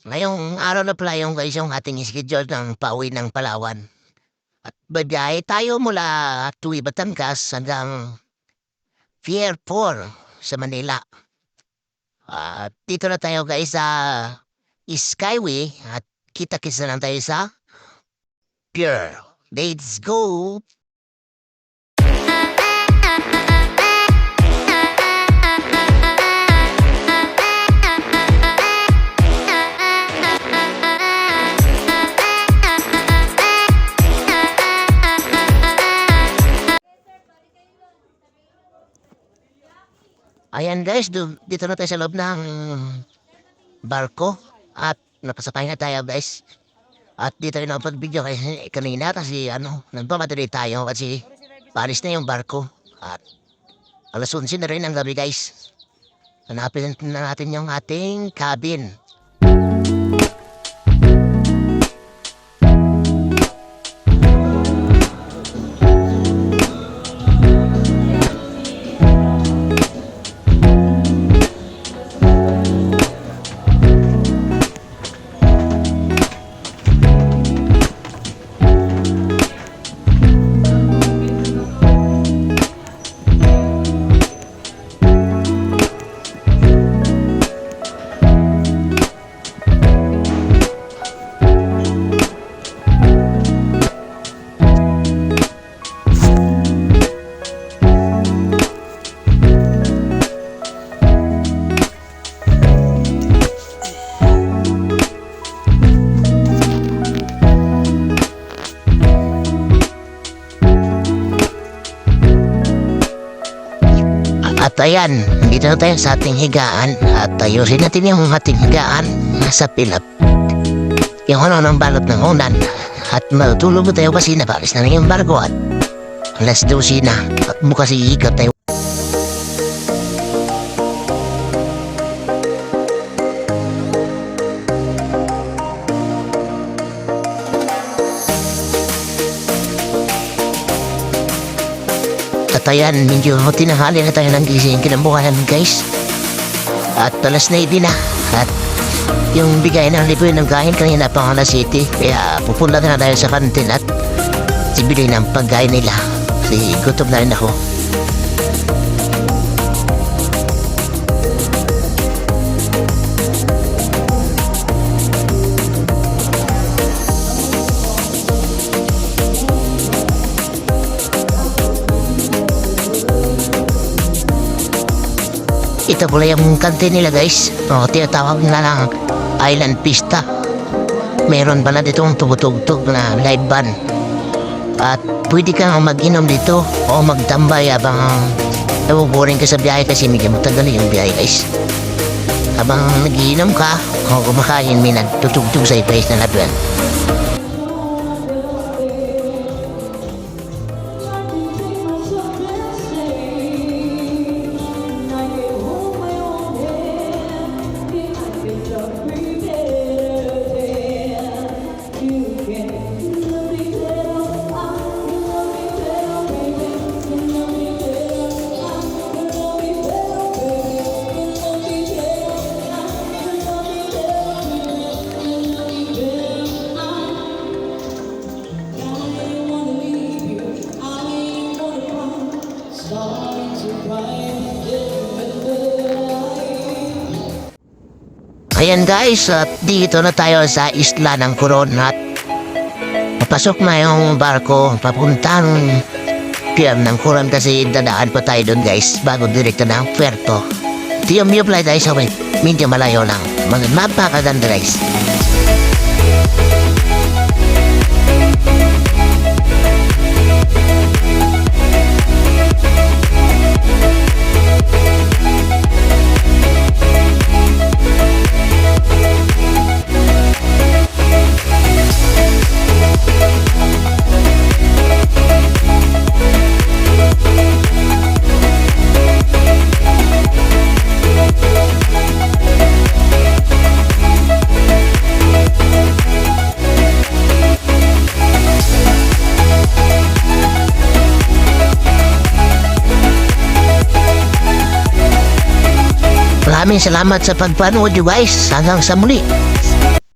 Ngayong araw na pala yung guys yung ating schedule ng pauwi ng Palawan. At babiyahe tayo mula Tui, Batangas hanggang Pier 4 sa Manila. At dito na tayo guys sa Skyway at kita-kits na lang tayo sa Pier. Let's go! Ayan guys, dito na tayo sa loob ng barko at napasakay na tayo guys. At dito rin ako video kanina kasi nagpamadali tayo kasi palis na yung barko. At alas 11 na rin ang gabi guys. Hanapin na natin yung ating cabin. At ayan, dito na tayo sa ating higaan at ayusin natin yung ating higaan nasa pilap. Yung ng balot ng unan at matulog tayo kasi nabalis na yung barko at alas 12 na at bukas iigat tayo. At ayan, medyo tinahali na tayo ng gising kinabukasan guys. At alas 9 na. At yung bigay ng lipoy ng kain kanina pang alas 7. Kaya pupunta na tayo sa kantin at sibili ng pagkain nila. Kasi gutom na rin ako. Ito pala yung kantin nila guys. Tinatawag na lang Island Pista. Meron pala ditong tugtog na live band. At pwede kang mag-inom dito o magtambay habang nabuboring ka sa biyahe kasi medyo matagal yung biyahe guys. Habang nag-iinom ka o kumakain may nagtutugtog sa guys na labyan. Ayan guys, at dito na tayo sa isla ng Coron at papasok na yung barko papuntang pier ng Coron kasi dadaan pa tayo doon guys bago direkta ng puerto. Ito yung view flight guys, medyo malayo lang. Mapakaganda guys. Maraming salamat sa pagpanood guys. Hanggang sa muli.